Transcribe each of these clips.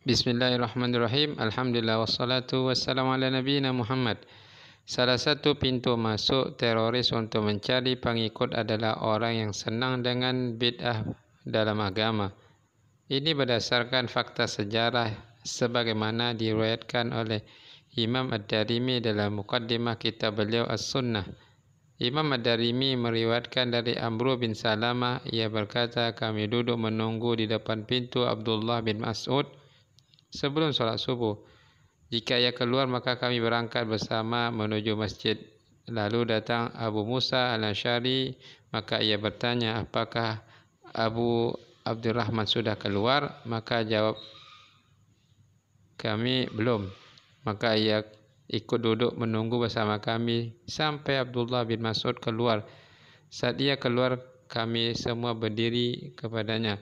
Bismillahirrahmanirrahim. Alhamdulillah wassalatu wassalamu ala nabiyina Muhammad. Salah satu pintu masuk teroris untuk mencari pengikut adalah orang yang senang dengan bid'ah dalam agama. Ini berdasarkan fakta sejarah sebagaimana diriwayatkan oleh Imam Ad-Darimi dalam muqaddimah kitab beliau As-Sunnah. Imam Ad-Darimi meriwayatkan dari Amru bin Salamah, ia berkata, kami duduk menunggu di depan pintu Abdullah bin Mas'ud sebelum sholat subuh. Jika ia keluar, maka kami berangkat bersama menuju masjid. Lalu datang Abu Musa al-Asy'ari, maka ia bertanya, apakah Abu Abdurrahman sudah keluar? Maka jawab kami, belum. Maka ia ikut duduk menunggu bersama kami sampai Abdullah bin Mas'ud keluar. Saat ia keluar, kami semua berdiri kepadanya.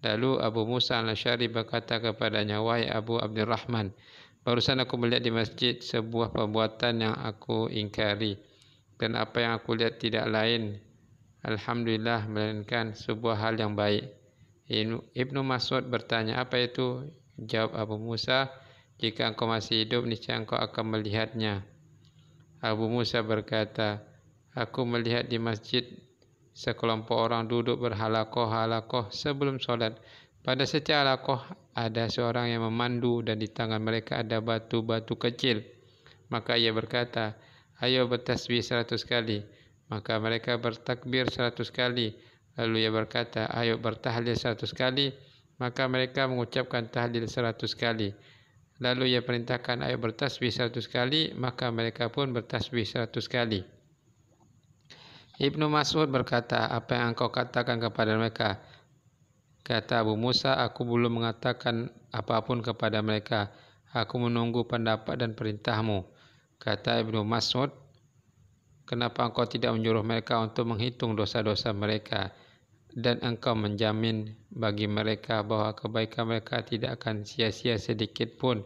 Lalu Abu Musa al-Asy'ari berkata kepadanya, wahai Abu Abdurrahman, barusan aku melihat di masjid sebuah perbuatan yang aku ingkari, dan apa yang aku lihat tidak lain, alhamdulillah, melainkan sebuah hal yang baik. Ibnu Mas'ud bertanya, apa itu? Jawab Abu Musa, jika engkau masih hidup, niscaya engkau akan melihatnya. Abu Musa berkata, aku melihat di masjid sekelompok orang duduk berhalakoh-halakoh sebelum sholat. Pada setiap halakoh ada seorang yang memandu dan di tangan mereka ada batu-batu kecil. Maka ia berkata, ayo bertasbih 100 kali. Maka mereka bertakbir 100 kali. Lalu ia berkata, ayo bertahlil 100 kali. Maka mereka mengucapkan tahlil 100 kali. Lalu ia perintahkan, ayo bertasbih 100 kali. Maka mereka pun bertasbih 100 kali. Ibnu Mas'ud berkata, apa yang engkau katakan kepada mereka? Kata Abu Musa, aku belum mengatakan apapun kepada mereka. Aku menunggu pendapat dan perintahmu. Kata Ibnu Mas'ud, kenapa engkau tidak menyuruh mereka untuk menghitung dosa-dosa mereka? Dan engkau menjamin bagi mereka bahwa kebaikan mereka tidak akan sia-sia sedikit pun.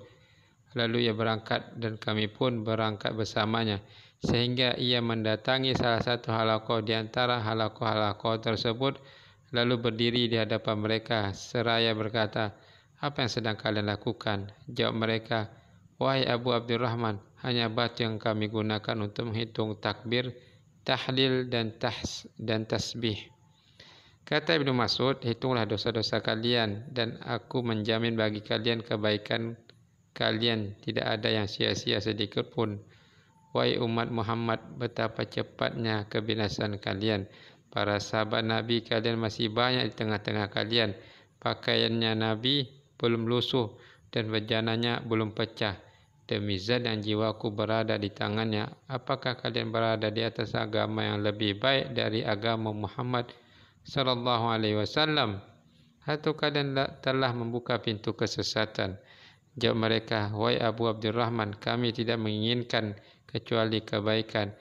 Lalu ia berangkat dan kami pun berangkat bersamanya. Sehingga ia mendatangi salah satu halakoh di antara halakoh-halakoh tersebut, lalu berdiri di hadapan mereka seraya berkata, apa yang sedang kalian lakukan? Jawab mereka, wahai Abu Abdurrahman, hanya batu yang kami gunakan untuk menghitung takbir, tahlil dan tasbih. Kata Ibnu Mas'ud, hitunglah dosa-dosa kalian dan aku menjamin bagi kalian kebaikan kalian, tidak ada yang sia-sia sedikit pun. Wahai umat Muhammad, betapa cepatnya kebinasaan kalian. Para sahabat Nabi kalian masih banyak di tengah-tengah kalian. Pakaiannya Nabi belum lusuh dan bejananya belum pecah. Demi zat yang jiwaku berada di tangannya, apakah kalian berada di atas agama yang lebih baik dari agama Muhammad sallallahu alaihi wasallam? Atau kalian telah membuka pintu kesesatan? Jawab mereka, wahai Abu Abdurrahman, kami tidak menginginkan kecuali kebaikan.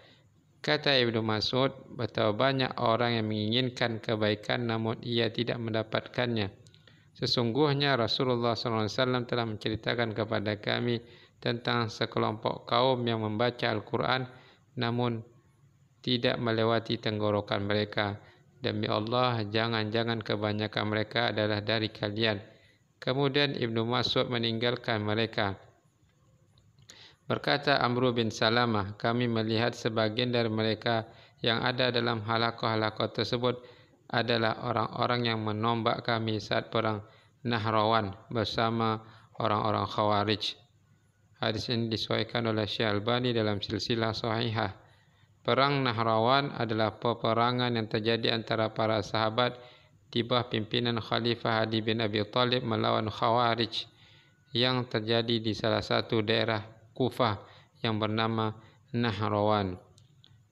Kata Ibnu Mas'ud, betapa banyak orang yang menginginkan kebaikan namun ia tidak mendapatkannya. Sesungguhnya Rasulullah SAW telah menceritakan kepada kami tentang sekelompok kaum yang membaca Al-Quran namun tidak melewati tenggorokan mereka. Demi Allah, jangan-jangan kebanyakan mereka adalah dari kalian. Kemudian Ibnu Mas'ud meninggalkan mereka. Berkata Amru bin Salamah, kami melihat sebagian dari mereka yang ada dalam halakoh-halakoh tersebut adalah orang-orang yang menombak kami saat perang Nahrawan bersama orang-orang Khawarij. Hadis ini disahihkan oleh Syekh Albani dalam silsilah sahihah. Perang Nahrawan adalah peperangan yang terjadi antara para sahabat di bawah pimpinan Khalifah Ali bin Abi Thalib melawan Khawarij yang terjadi di salah satu daerah Kufah yang bernama Nahrawan.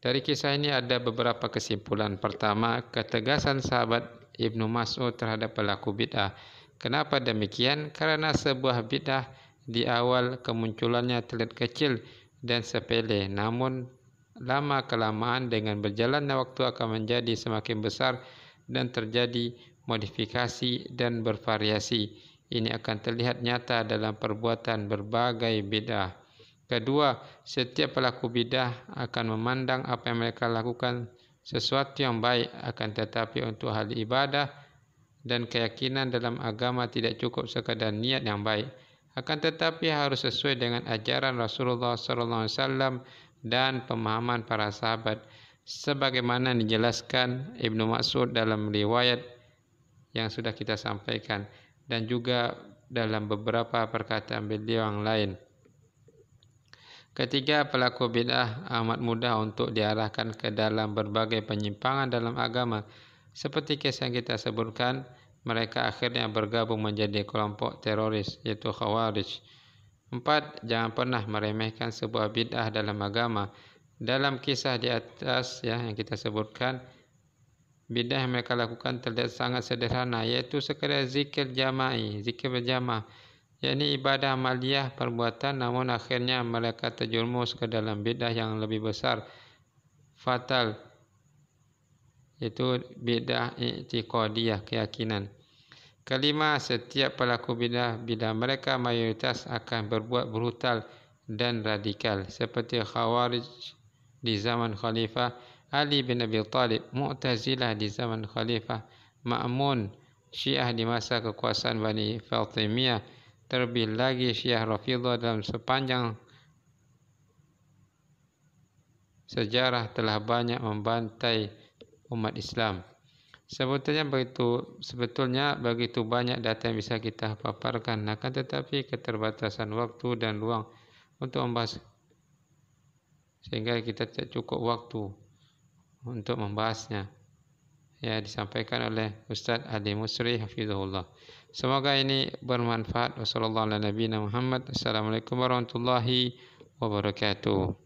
Dari kisah ini ada beberapa kesimpulan. Pertama, ketegasan sahabat Ibnu Mas'ud terhadap pelaku bid'ah. Kenapa demikian? Karena sebuah bid'ah di awal kemunculannya terlihat kecil dan sepele, namun lama-kelamaan dengan berjalannya waktu akan menjadi semakin besar dan terjadi modifikasi dan bervariasi. Ini akan terlihat nyata dalam perbuatan berbagai bid'ah. Kedua, setiap pelaku bidah akan memandang apa yang mereka lakukan sesuatu yang baik, akan tetapi untuk hal ibadah dan keyakinan dalam agama tidak cukup sekadar niat yang baik. Akan tetapi harus sesuai dengan ajaran Rasulullah SAW dan pemahaman para sahabat, sebagaimana dijelaskan Ibnu Mas'ud dalam riwayat yang sudah kita sampaikan, dan juga dalam beberapa perkataan beliau yang lain. Ketiga, pelaku bid'ah amat mudah untuk diarahkan ke dalam berbagai penyimpangan dalam agama. Seperti kisah yang kita sebutkan, mereka akhirnya bergabung menjadi kelompok teroris, yaitu Khawarij. 4. Jangan pernah meremehkan sebuah bid'ah dalam agama. Dalam kisah di atas yang kita sebutkan, bid'ah yang mereka lakukan terlihat sangat sederhana, yaitu sekadar zikir jama'i, zikir berjamaah, yakni ibadah amaliyah perbuatan, namun akhirnya mereka terjerumus ke dalam bid'ah yang lebih besar, fatal, yaitu bid'ah i'tiqadiyah, keyakinan. Kelima, setiap pelaku bid'ah bila mereka mayoritas akan berbuat brutal dan radikal, seperti Khawarij di zaman Khalifah Ali bin Abi Thalib, Mu'tazilah di zaman Khalifah Ma'mun, Syiah di masa kekuasaan Bani Fatimiyah, terlebih lagi Syiah Rafidhah dalam sepanjang sejarah telah banyak membantai umat Islam. Sebetulnya begitu banyak data yang bisa kita paparkan, akan tetapi keterbatasan waktu dan ruang untuk membahas, sehingga kita tidak cukup waktu untuk membahasnya. Ya, disampaikan oleh Ustaz Ali Musri hafizahullah. Semoga ini bermanfaat. Wassalamualaikum warahmatullahi wabarakatuh.